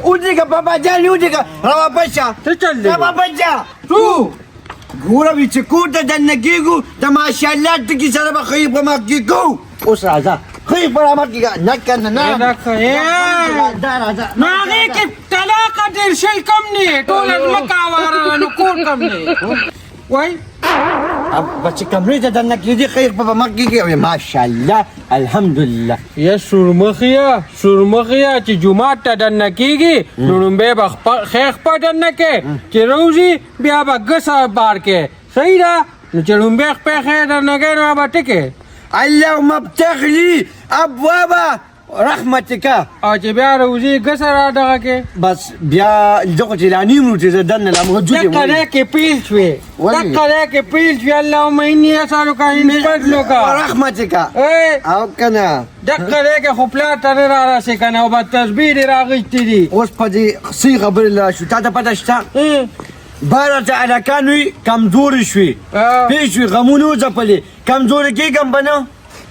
Ujiga babajali ujiga rawapasha rawapasha tu gura bichikuta dannagigu tamashallat ki saraba khayb ma gigu usraza khayb ma giga nakana na ما عليك تلاقة شيء كمني طول المكاورة نكون كمني وي بس كمريتا دنكيدي خير بابا ما giga ما شاء الله الحمد لله يا شرمخيا تي جمعة دنكيجي نرمبي بخ خيخ بدنكي تي روزي بيابا قصة باركي سيدا نرمبي خيخ دنكي نوابا تكي اللهم ابتغ لي ابواب رحمتك اجي بيا روزي قصة دغكي بس بيا الجوجي لاني مرتي دنا لا موجود دقلك بيل شوي دقلك بيل شوي اللهم اني اسالك ان فضلك ورحمتك ايه او كنا دقلك خپلات را راسي کنه او بتسبيح راغشتي دي اوس پدې صيغه بل شو تا ته پته شته بارته على كانوي کمزوري شوي پیښوي غمونو ځپلې کمزوري کېږم بنه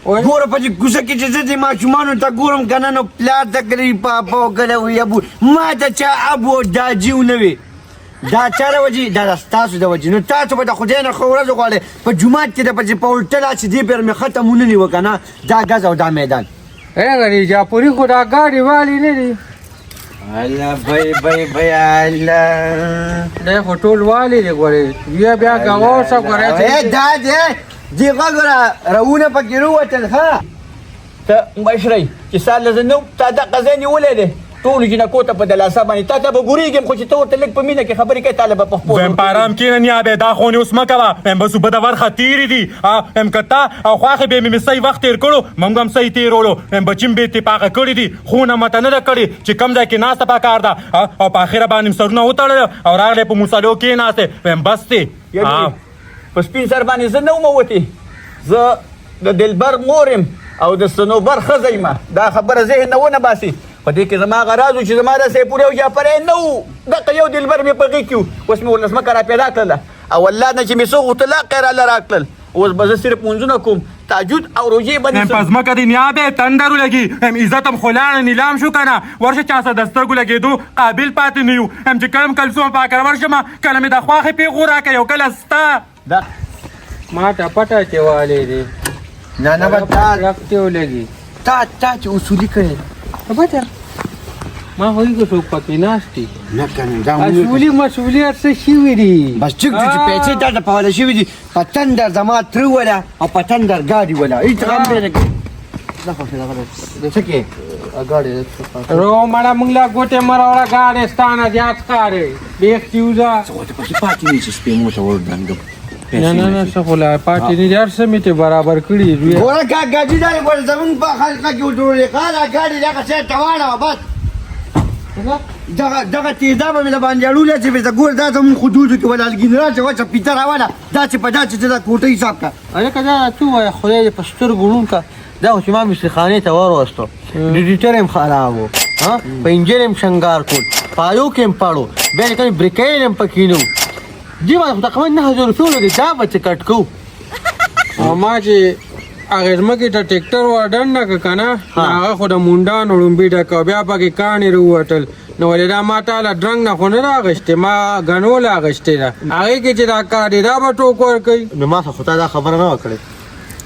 ګوره پدې کوڅه کې چې زه دې ماشومانو ته ګورم کنه نو پلار ته کړي پاپا وکړه وي ابو ما ته چا ابو داجي ونه وي دا چاره وجې دا ستاسو د وجې نو تاسو به د خدای نه ښه ورځ غواړئ په جومات کې د پسې په الټه چې دې بېر مې ختم ونه نیوه که نه دا ګز او دا میدان غري جاپوري خو دا ګاډي والي نه دي الله بی الله دی خو ټول والي دی ګورې بیا ګاوسه ګورې دا دې غږ راونه پکې راوتل ښه ته مشرۍ چې سال له زه نه تا دغه ځای نیولی دی ټولو جنکو ته په دلاسه باندې تا ته به ګورېږم خو چې ته ورته لږ په مینه کې خبرې کوې تا له به په خپلو ویم په ارام کښېنه نیابې دا خونې اوس مه کوه ویم بس اوبه د ورخه تېرې دي ویم که تا او خواښې بې مې صحیح وخت تېر کړو موږ هم صحیح تېرولو ویم بچي م بې اتفاقه کړي دي خونه مته نه ده کړې چې کوم ځای کې ناسته پکار ده او په اخره باندې م سرونه وتړل او راغلی په مصالو کېناستې ویم بس دی په سپین سر باندې زه نه وم وتې زه د دلبر مور یم او د صنوبر ښځه یم دا خبره ذهن نه ونه باسي په دې کې زما غراض و چې زما د سیپور یو جعفری نه و دغه یو دلبر مې په غېږ کې و اوس مې ورله ځمکه را پیدا کړله او الله نه چې مې څو غوطلاق یې راله راکړل اوس به زه صرف مونځونه کوم تهجد او روژې به په ځمکه دې نیابې تندر ولګي عزت هم خو لاړه نیلام شو که نه ورشه چا سره د سترګو لګېدو قابل پاتې نه یو چې کله م کلسوم پاکره ورشم کله مې د خواښې پېغو راکړې او کله ستا ما ته پټه چې والی دی نه نه به رختې ولګي تا چې اصولي کړی بچه ما خو هېڅ څوک پکې ناست دي نه کنه دا اصولي مسؤلیت څه شوي دي بس ټیک دي چې پیسې تا ته په حواله شوي دي په تندر زما تره وله او په تندر ګاډي وله هېڅ غم دې نه کوي دا خو څه کې ګاډي رو مړه موږ له ګوتې مه راوړه ګاډی ستا نه زیات ښکارې بیخ چې وځه څه خو ته پکې پاتې نه شي سپې مو ته وردنګم نه څه خو لا پاتې نه دي هر څه مې ته برابر کړي ګوره کا ګاډي دا ګوره زمونږ په خلقه کې وټولې خاله ګاډي دغه شی ته واړوه بس دغه تیزاب مې له باندې اړولی چې بېرته ګوره دا زمونږ حدودو کې ولالګین راشه وچه پیته راوله دا چې په دا چې ته دا کوټه حساب کړه هلکه دا څه ووایه خدای دې په سترګو ړوند کړه دا خو چې ما مصرخانې ته وروستو ډیډیټر یې م خراب و په انجن یې م شنګار کړ پایو کې م پاړو بیا چې کله بریکۍ یې م پکې نه و دې باندې خو تقریبا 9000 روپۍ ولګېد دا به څه کټ کوو ما چې هغې ځمکې ته ټیکټر ورډنډه کړه که نه هغه خو د مونډانو ړومبي ډکه بیا پکې کاڼې راووتل نو ولې دا ما تاله ډرنګ نه خو نه راغشتې ما ګنوله اغشتې ده هغې کې چې دا کار دی دا به ټوک ورکوي نو ما خو تا دا خبره نه وه کړې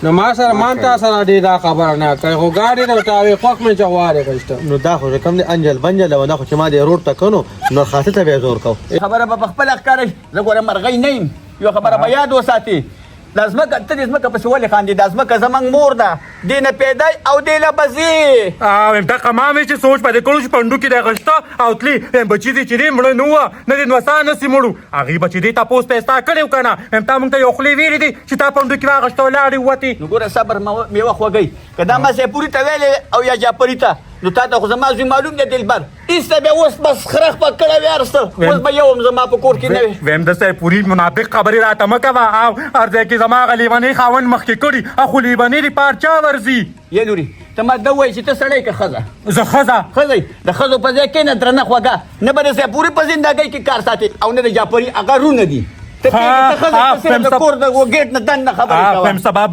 نو ما سره ما تا سره ډېر دا خبره نه کوي خو ګاډي نه ورته هغې خوښ مې چغوارې غشته نو دا خو کوم دی انجل بنجل او دا خو چې ما دې روډ ته کړو نو خاطر ته بیا زور کو خبره به په خپله ښکاره شي زه ګوره مرغۍ نه یم یو خبره به یاد وساتې دا ځمکه ته دې ځمکه پسې ولې خاندې دا ځمکه زموږ مور ده دې نه پیدای او دې له به ځې دغه ما مې چې سوچ پدې کړو چې پنډو کې دی غشته او تلي بچي دې چې دی مړه نه وه نه دې نوسا نسي مړو هغې بچي دې تپوس ته یې ستا کړی و که نه تا مونږ ته یو خولې ویلې دي چې تا پنډو کې واغشته ولاړې ووتې نو ګوره صبر میوه خوږی که دا ما سیپوري ته ویلې او یا جعفري ته نو تا ته خو زما زوی معلوم دی دلبر ایسته بیا اوس بس خرخ په کړه وې هر څه اوس به یو هم زما په کور کې نه وي ویم د سیپوري منافق خبرې راته مه کوه او هر ځای کې زما هغه لیونۍ خاوند مخکې کړي خو لیونۍ دې پار چا ورځي یې لوري ته ما دا وایي چې ته سړی که ښځه زه ښځه ښځی د ښځو په ځای کښېنه درنه خوږه نه به د سیپوري په زندګۍ کې کار ساتې او نه د جعفري هغه رونه دي ته خزه د کور د وګیټ نه دن خبره کوه پم سبب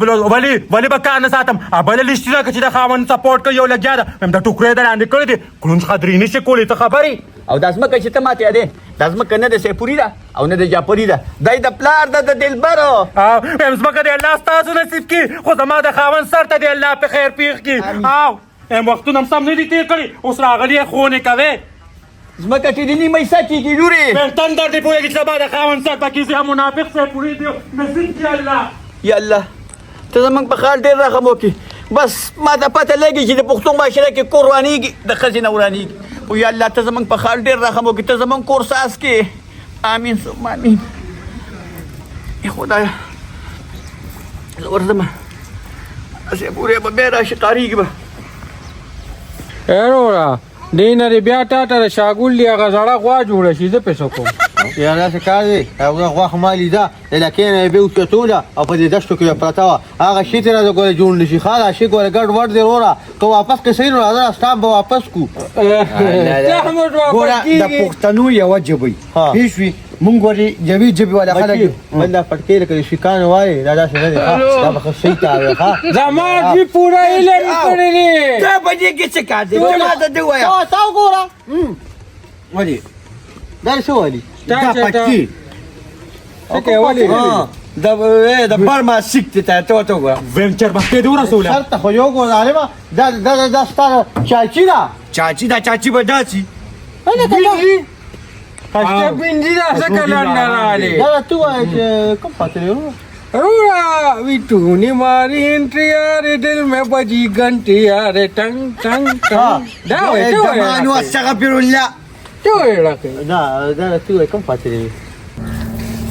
ولی بکا نه ساتم ابل لیسټ چې د خاون سپورټ کوي یو لګیا ده پم د ټوکرې در باندې کړی دي کلون خدري نشي کولی ته خبري او د ازمکه چې ته ماته یادې د ازمکه نه د سیپوري ده او نه د جاپوري ده دای د پلار د دلبرو پم زمکه دی الله ستاسو نصیب کی خو زما د خاون سر ته دی الله په خیر پیښ کی او وختونه سم نه دي تیر کړی اوس راغلی خونه کوي زمکه چې د نیمه حصہ کېږي لورې پم تندر دی پوهېږي چې زما د خاون سر ته کیږي منافق سیپوري دی نصیب کی الله یا الله ته زمونږ په خال ډېر رحم وکړي بس ما ته پته لګي چې د پښتون معاشره کې کور ورانېږي د ښځې نه ورانېږي او یا الله ته زمونږ په خال ډېر رحم وکړي ته زمونږ کور ساز کې امین ثم امین ای خدایه زه ورځم سیپورې به بیا راشي قارېږي به ایرورا دینه دی بیا تا ته د شاګول دی هغه زړه غوا جوړه شي زه پیسو کوم یا داسې کار دی هغه غوښه ما لیده د لکۍ نه یې بیا وچتوله او په دې دشتو کې پرته وه هغه شي ترې راته ګوره جوړ نه شي ښه دا شي ګوره ګډ وډ دی وروره که واپس که صحیح نو راځه سټامپ به واپس کړو زحمت ګوره واپس د کېږي پښتنو یوه ژبه ها. پوه شوې مونږ ګورې یوې ژبې والا خلک بل دا پټکې لکه د شیکان وایي دا داسې نه دی ښه دا به ښه صحیح تاوی ښه زما دې پوره علم کړی دی ته په دې کې څه کار دی ته ما ته دې ووایه تا وګوره ولې دا څه وایي دا پټکي څه کوي د برما سیک ته ته ورته وګوره وینچر به دې ورسوله سر ته خو یو ګوره عالمه دا ستا چاچي ده چاچی دا چاچی به داسي کشته بندی دا څه کلنډر راغلی دا ته وایې چې کوم پاتې دی وروره روڑا ویٹونی ماری انٹری آرے دل میں بجی گھنٹی آرے ٹنگ ٹنگ ٹنگ دا وے تو زمان واستغفر الله رکھے دا ته وایې کوم پاتې دی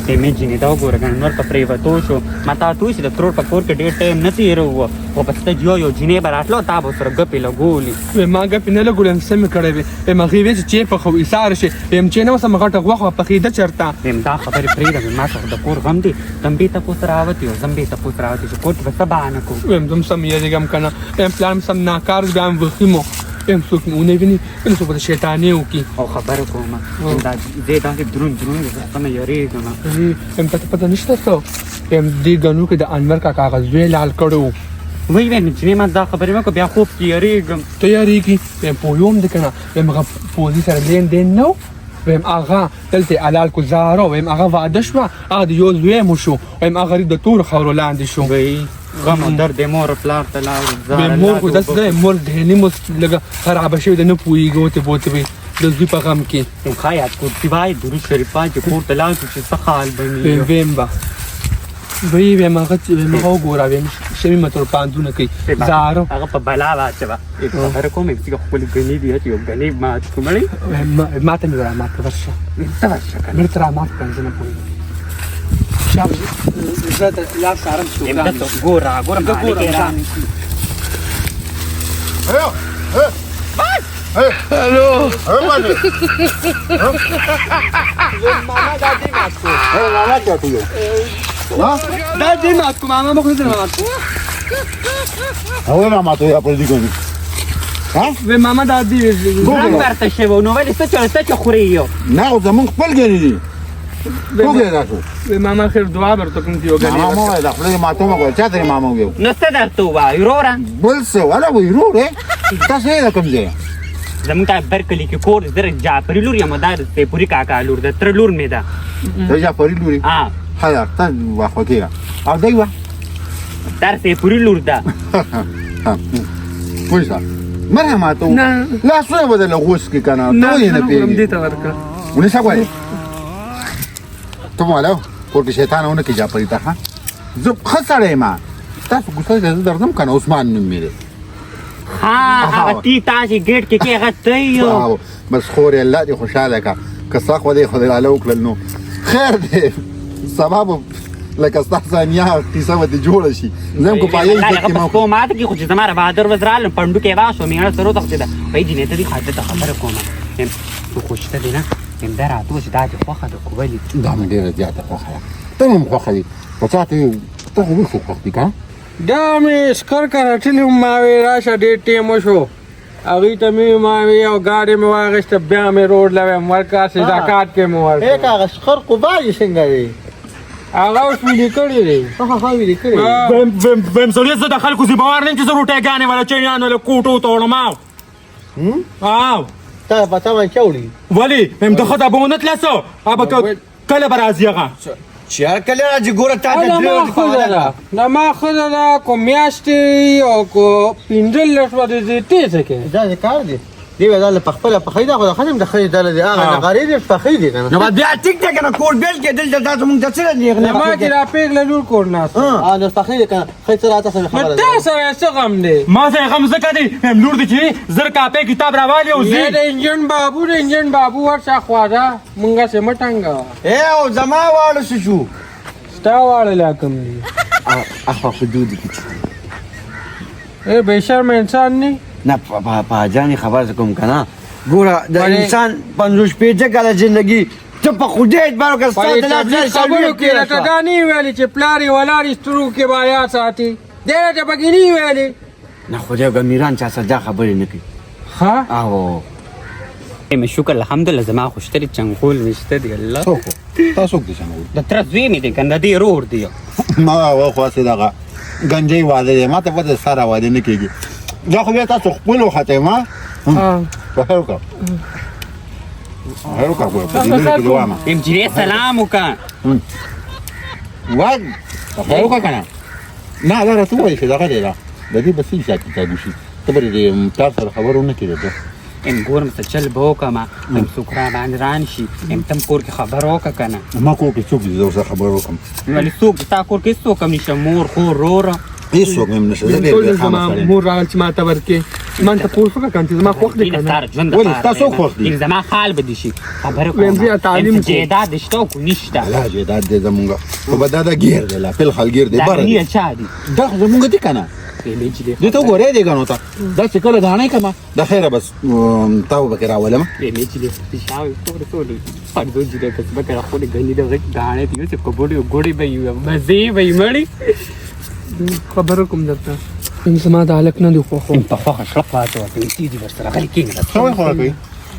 مې جینې دا وګوره ګڼ نور په پرېوتو شو ما تا ته وایي چې د ترور په کور کې ډېر ټایم نه تېروو خو په سته یو جینۍ به راتلو تا به ورسره ګپې لګولې ما ګپې نه لګولې سمې کړی وې هغې وې چې چیرې پخو ایساره شي چې نه وسم غټه غوښه پخېده چېرته ویم دا خبرې پرېږده ما ته د کور غم دی ته هم بې تپوس راوتې او زه هم بې تپوس راوتې چې کور کې به څه بهانه کوو ویم زه هم سم یېرېږم که نه پلار مې سم ناکار بیا هم وښي مو څوک مې ونه ویني کله څوک به شیطانې وکړي او خبره کوم دا دی داسې دروند دروند زه څه نه یېرېږم ته پته نشته څه دې ګنو کې د انور کاکا هغه زوی لال کړی و وایي ویم جینۍ ما دا خبرې مه کوه بیا خوب کې یېرېږم ته یېرېږي ویم پویوم دی که نه ویم هغه پوزي سره لین دین نه و ویم هغه دلته حلال ګزاره ویم هغه واده شوه هغه د یو زوی مو شو ویم هغه غریب د تورو خاورو لاندې شو وایي غم او درد مور پلار ته لاړ مور خو داسې دی مور ذهني مو لږه خرابه شوې ده نه پوهېږي وتې بوتې وي د زوی په غم کې ښه یاد کړو سوای درود شریفه چې کور ته لاړ شو چې څه حال ویم بني ویم به ویم هغه وګوره ویم شمي متور پاندونه کوي زارو هغه په بلا واچوه خبره کوم چې خپل غني دی چې یو غني مات کومړی ماته مې ورا ماته ورشه ته ورشه کنه مې تر مات کنه نه پوهېږم شاب زه د لا سارم شو ګوره ګوره دا دې مات کوم ماما مخ نه مات Ahora mato ya por digo. و ماما دا دې ګوره ورته شوی نو ولې څه چې خوري یو نه زمون خپل ګری دي. څوګه راځو. و ماما خیر دعا ورته کوم دی وګڼي ماما دا خپل ماتو ما کوي چا ته ماما ویو. نو څه درته وایي وروره بل څه ولا ویرو ره. تاسو یې کوم ځای. زموږ ته برکلي کې کور زر جعفري لور یم دا د پوری کاکا لور د تر لور مې ده ته یا پری لوري. هلا تا واخو کېره. او دی وا. در پوری لور ده وایسا. مرهم ماتو. لا څه بدل غوس کې کنه. ته یې نه پیږي. دې ته ورکړه ونیسا کوي. ته مالو ورته شیطانونه کې جا پری تا ها. زه خسرې ما. تاسو ګوتې زه درځم کنه عثمان نوم مې هغه تی تاسې ګیټ کې کې هغه ته یو بس خورې الله دې خوشحاله کا که څه خو دې خدای تعالی وکړل نو خیر دی سبب لکه ستا نیا کیسه ورته جوړه شي زه هم کو پایې کې ما کوم ماته کې خو چې زما بهادر وزرال پندو کې واسو میړه سره تخته په دې نه ته دې خاطر ته خبره کوم هم تو خوشته دي نه هم دراتو چې دا چې خوخه د کوولي دا مې ډېره زیاته خوښه ته هم خوښه دي په چاته ته خو خو خوښ کا دا مې سکر کرټلی ما وی راشه ډېر ټیم وشو هغوی ته مې ما وی او ګاډۍ مې واخیسته بیا مې روډ له ویم ورکړه صداقات کې مې ورکړه هغه سخر قبایي څنګه دی هغه اوس ویلي کړي دی ها ویلي کړی ویم سړی زه د خلکو زه باور نه یم چې زه روټیګانې ولا چینیان ولا کوټو ته وړم او تا پتا باندې چا وړي ولې ویم د ښه به ونه تلسو ابه کله به راځي هغه چې هر کله راځي ګوره تا ته دا ما ښځه ده دا ما ښځه ده کو میاشتې او کو 15 ورځې دې څه کوي دا کار دی دی ودا په خپل په خیدا خو خدم د خې دل دی هغه غریب په خې دی کنه نو بیا ټیک ټاک نه کور بیل کې دلته تاسو مونږ ته څه نه ما چې را پیغله لور کور ناس نو په خې کنه خې سره تاسو خبره مته سره څه غم دی ما سره غم زکه دی نور دی چې زر کاپه کتاب راوالي او زه د انجن بابو ورڅ خواده مونږه سم ټنګا اے او زما واړو شو ستا واړه لا کم دی اخو حدود کې اے بشرم انسان نه نه په ځان خبر کوم کنه ګوره د انسان 50 پیټه کله ژوندۍ ته په خدای اعتبار وکړه ستاسو د لاس خبرو کې راته دا نه ویلي چې پلاری ولاړ سترو کې بایا ساتي دې ته پکې نه ویلي نه خدای ګمیران چا سره خبرې نه کوي ها او مې شکر الحمدلله زما خوشتري چنګول نشته دی الله تاسو کې څنګه د تر زوی مې دی کنه دی رور دی ما واخو څه دغه گنجي واده ما ته په سره واده نه کیږي دا خو بیا تاسو خپل وخته ما په هر کا هر کا په دې کې دوه ما ام جری سلام وکا واد په هر کا کنه نه دا راته وایي چې دا غلی دا د دې بسې شاکې تا ګوشي ته به دې تاسو سره خبرونه کړې ام ګورم څه چل به وکما ام سوکرا باندې ران شي ام تم کور کې خبر وکا کنه ما کو کې څوک دې زه خبر وکم ولی څوک تا کور کې څوک نشه مور خور رور هیڅوک هم نشه زه ټول دې زما مور راغل چې ما ته ورکې من ته پوښتنه وکړه چې زما خوښ دی دینه کنه سره ژوند ولې تاسو خوښ دي زما حال به دي شي خبر ویم کوم زه تعلیم کوم. جیداد شته کو نشته لا جداد دې زمونږ په بداده گیر دی لا په خل گیر دی دا بار نه چا دي دا زمونږ دي کنه دې ته ګورې دی غنو ته دا چې کله غاڼې کما د خیره بس تاو بکرا ولما مې چې دې پښاوي ټول پردو جوړه کس بکره خو دې غني د غاڼې پیو چې کوبړي ګوړي به یو مزه به مړی خبره کوم درته زما د الک نه دی خو خو انت خوخه شلفاته او تی دي ورسره غل کېږي څه خبره کوي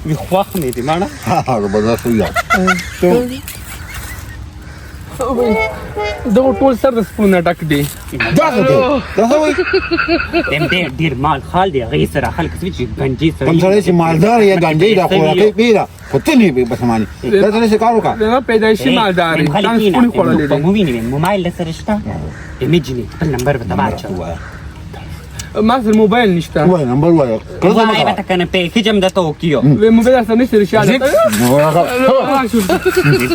وی خوخ مې دي مانا ها بازار شو یا دغه ټول سر د سپونه ډک دی دا څه دی دا څه وایي دم دې ډیر مال خال دی غي سره خلک چې گنجي سره کوم سره چې مالدار یا ګانجې دا خوراکي پیرا خو ته نه به بسماني دا سره څه کارو کا دغه پیدایشي مالدار دی ځان سپونه خوړلې په مووی نه موبایل سره شته ایمیجنی خپل نمبر به تبع چا ما سره موبایل نشته وای نمبر وای کله وای ما به کنه په کجم د توکیو و موبایل سره نشته رشاله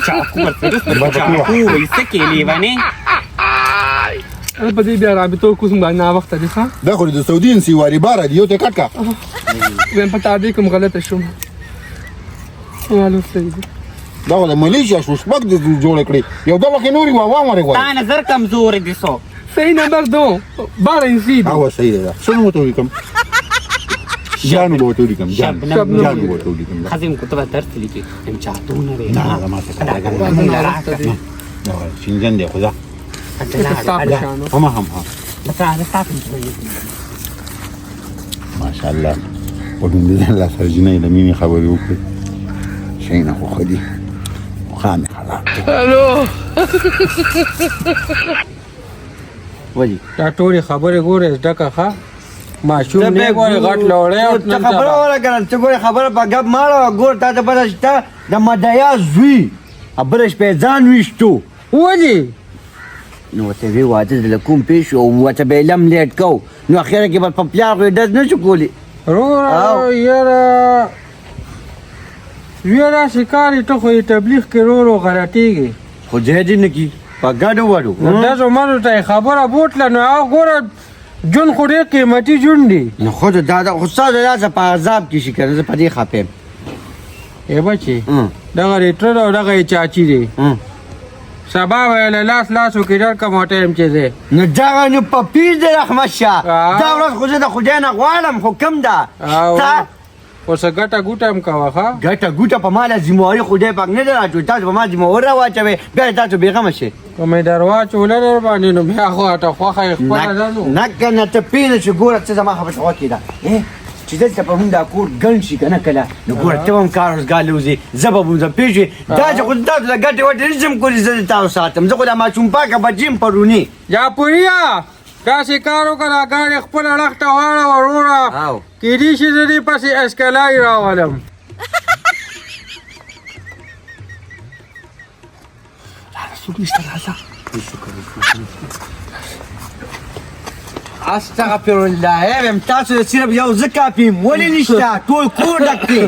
چاکو ورته چاکو وسکې لیوانه په دې بیا رابطو کوم باندې وخت دی ښا دا خو د سعودي سیواری بار دی یو ته کټ کا ویم پتا دې کوم غلطه شوم والو سید دا ول ملیشیا شو شپږ د جوړ کړی یو دا وکه نوري وا مره وای تا نظر کمزور دي سو صحیح نمبر 2 12 انسید هغه صحیح ده شنو متو کوم جانو بوتو لیکم جانو بوتو لیکم خزم كتب درس ليكي ام چاهتونه وي نه ما څه نه شینجن دی خدا هم ها بس هذا صافي ماشاء الله وبن دې الله سره جنې لمینی خبرې وکړي شینه خو خدي خامه خلاص الو ولی دا ټول خبره ګوره ډکه ښه ماشوم نه ګوره غټ لوړې او ته خبره ولا کنه ته ګوره خبره په غب ماړه ګور ته په شته د مدیا زوی ابرش په ځان وشتو ولي نو ته وی واده د کوم پیش او وته به لم لیټ کو نو اخیره کې په پلاغ د نشو کولی رو یاره یاره شکاري ته خو تبلیغ کې رو غلطيږي خو جهدي نه کی په ګاډو وړو دا زمونږ ته خبره بوتله نو هغه ګوره جون خو ډېر قیمتي جون دی نو خود دا خو ستاسو راځه په عذاب کې شي کنه زه په دې خپم ای بچي دغه ریټر او دغه چاچی دی سبا ویل لاس لاسو کې ډېر کم ټایم چې دی نو دا نو په پیز د رحمت شاه دا ورځ خو زه د خدای نه غواړم خو کم ده تا اوس ګټه ګوټه هم کوه ښه ګټه ګوټه په ماله ذمہواري خدای پاک نه راځي تاسو په ما ذمہوار راواچوي بیا تاسو بیغمه شئ کومې دروا چوله در باندې نو بیا خو ته خوښه خپله ده نو نه کنه ته پیل چې ګوره څه زما خبره وکړه چې دلته په موږ دا کور ګڼ شي که نه کله نو ګوره ته به هم کار روزګار لوځې زه به بوځم پوه شوې دا چې خو تاسو د ګټې وټې نشم کولی زه د تاسو ساتم زه خو دا ماشوم پاکه بچې یم پرونې یا پوهیا داسې کار وکړه دا ګاډي خپله اړخ ته واړه وروره کېدای شي زه دې پسې اسکلای راولم استغفر الله ویم تاسو د صرف یو زه کافي یم ولې نشته ټول کور ډک دی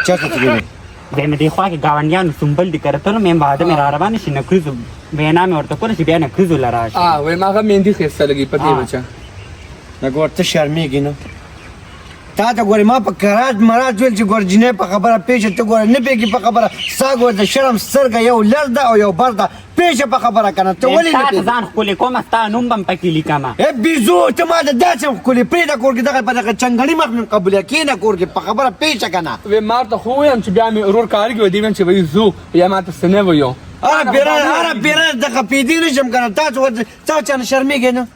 چېرته تللی بیا مې دې خوا کې ګاونډیانو سنبل دي کرتلو مې واده مې را روانه شي نکریزو وینا مې ورته کوله چې بیا نکریزو له راشي وایم هغه مهندي ښایسته لګي په دې بچه نه ګور ته شرمېږي نه تا ته ګورې ما په کراج مراج ویل چې ګور جینۍ په خبره پېښه ته ګوره نه پوهېږي په خبره ستا ګوره د شرم سترګه یو لر ده او یو بر ده پېښه په خبره که نه ته ولې نه تا ته پوهېږې ځان ښکلې کومه ستا نوم به م پکې لیکمه بیزو ته ما د داسې ښکلې پرېږده کور کې دغه په دغه چنګړي مخ مې قبوله کښېنه کور کې په خبره پېښه که نه وایم ما ته خو ویم چې بیا مې ورور کارګي و دې ویم چې وایي ځو یا ما ته څه نه ویو هره بیره دغه پیدې نشم که نه تاسو چا نه شرمېږئ نه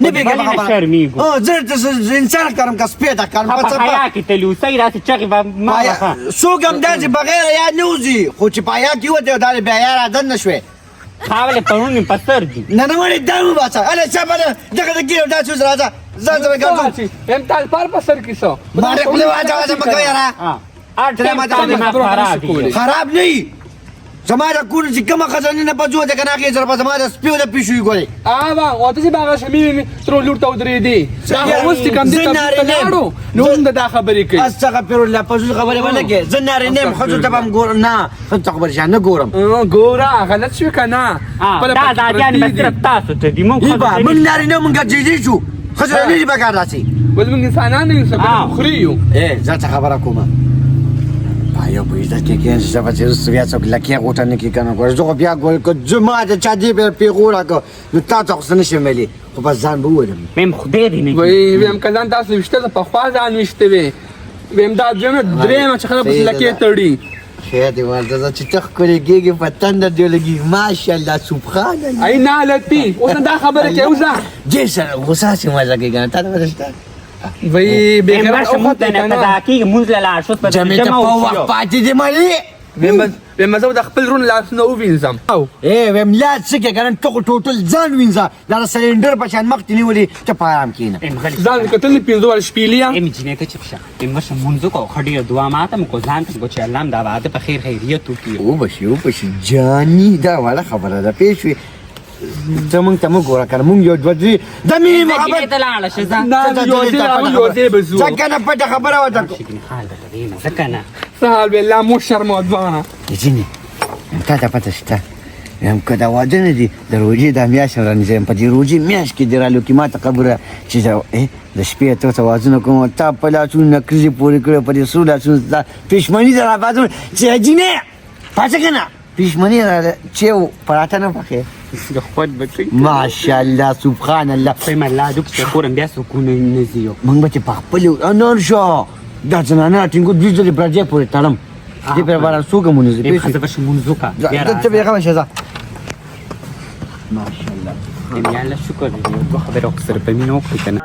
نه پوهېږئ په خبره شرمېږو زه درته انسان ښکارم که سپی ته ښکارم په حیا کې تلي اوسئ داسې چغې به ما وهه څوک هم داسې بغیر حیا نه وځي خو چې په حیا کې وته دا بې حیا عادت نه شوې خاولې پرون مې په سر دي نه وړې دا وباسه هله چا به دغه د ګیرو داسې اوس راځه ځان ته به ګرځو وایم تال پال په سر کې څه ماړې خولې واچه مه کوه یاره خراب نه وي زما د کور چې کومه ښځه نه پځو ده که نه هغې سره به زما د سپیو د پیشوي ګورې او ته چې به هغه شمې ترور لور ته ودرېدې دا خو اوس چې کوم دې ته لاړو نو هم د دا خبرې کوي استغفر الله په زړه خبرې به نه کوې زه نارینه یم ښځو ته به هم ګورم نه ښځو ته خو به رښتیا نه ګورم ګوره غلط شوې که نه دا ازادیانې به صرف تاسو ته دي موږ نارینه موږ جیجي شو ښځو ته نه دي پکار داسې بس موږ انسانان یو څه خوري یو زه څه خبره کومه یو په عزت کې کېږي چې به چې رسته بیا څوک لکۍ غوټه نه کړي که نه ګوره زه خو بیا ګورې که زه ما د چا دې بیا پېغوره که نو تا ته خو څه نه شم ویلی خو بس ځان به وویلم ویم خدای دې نه ویم که ځان تاسو ویشته زه پخوا ځان ویشتې وې ویم دا دویمه درېیمه چې خلک پسې لکۍ تړي خیر دې ورته چې ته ښکلې کېږي په تنده دې لګي ماشاءالله سبحان الله ای نه لطفي اوس نه دا خبره کوي وځه دې سره غوسه هسې مزه کوي که نه تا ته به شته وایي بېغیرته مونږ ته نه قضا کېږي مونځ له لاړ شو په جمعې ته په وخت پاتې دې مالې ویم زه د خپل رون لاسونه ووینځم ویم لا څه کې که نه ته خو ټوټل ځان وینځه دا د سلینډر په شان مخ دې نیولې ته په ارام کښېنه ځان کتل پنځه ور شپېلې یم جینۍ ته چپ شه مشه مونځ وکړو ښه ډېره دعا ماته مو کو ځان ته مو چې الله هم دا واده په خیر خیریت وکړي وبشي جاني دا وړه خبره ده پوه شوې ته موږ ته مه ګوره که نه موږ یو دوه درې د مینې محبت ته لاړه شه ځه یوځای به ځو ځکه نه پټه خبره ورته حال درته دینه ځکه نه څه حال به الله مو شرمه ځوانه ځینې تا ته پته شته یم که دا واده نه دي د روژې دا میاشت رانیزه یم په دې روژې میاشت کې دې رالو کې ما ته خبره چې د شپې اتو ته وازونه کوم تا په لاسونو نکریزې پورې کړې په دې سرو لاسونو دا پېشمني ده رابازونه چې جینې پاڅه که نه پېشمني چې پراټه نه پخې خود به کوي ماشاءالله سبحان الله وایم الله دې په کورم بیا سکون نه ځي موږ به چې په خپلې نور شو دا زنانه ټینګو دوی ځلې برجې پورې تړم دې پرې باران څوک هم ونیسي یم ښځه به شي مونځ وکړه ته بیا غمه شه ځه ماشاءالله یا الله شکر دې یو دوه خبرې خو سره په مینه وکړو که نه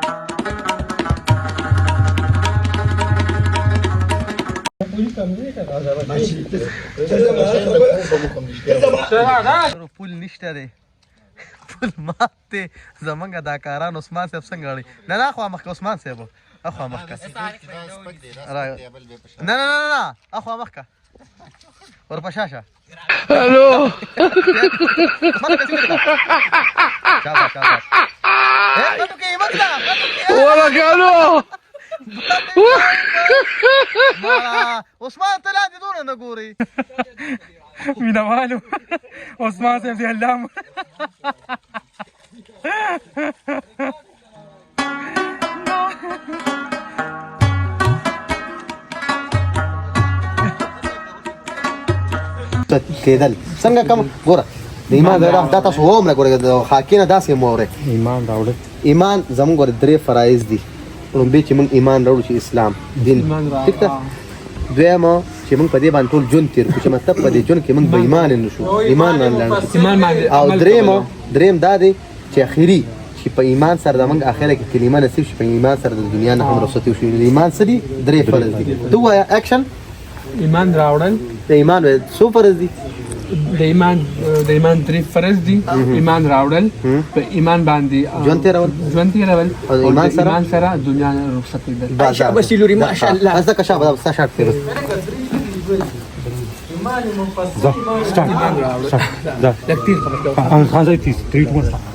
پول نشته دی پول مات دی زمونږ اداکاران عثمان صاحب څنګه اړي نه نه اخوا مخکې عثمان صاحب اخوا مخکې نه نه نه نه اخوا مخکې ورپشا شه الو ورکانو عثمان ته لاندې دونه نه ګوري مینوالو عثمان صاحب دې الله کېدل څنګه کم ګوره د ایمان دا تاسو ومره ګوره د خاکي نه داسې موره ایمان راوړل ایمان زموږ ګوره درې فرایض دي لومبی چې موږ ایمان راوړو چې اسلام دین ټیک ده دویمه چې موږ په دې باندې ټول ژوند تېر کړو چې مطلب په دې ژوند کې موږ به ایمان نه شو ایمان نه لرو او دریم دا دی چې اخري چې چې په ایمان سره د موږ اخره کې کلمه نصیب شي، په ایمان سره د دنیا نه هم رخصتي وشي. د ایمان څه دي؟ 3 فرض دي. ته ووایه اکشن. ایمان راوړل، د ایمان څو فرض دي؟ د ایمان 3 فرض دي. ایمان راوړل، په ایمان باندې ژوند تېرول، او د ایمان سره دنیا نه رخصتي ده. شابه لوري ماشاءالله. هذا كشاب هذا ستا شرط كده. ستارت. لا كثير خبر. خلاص 3 2 1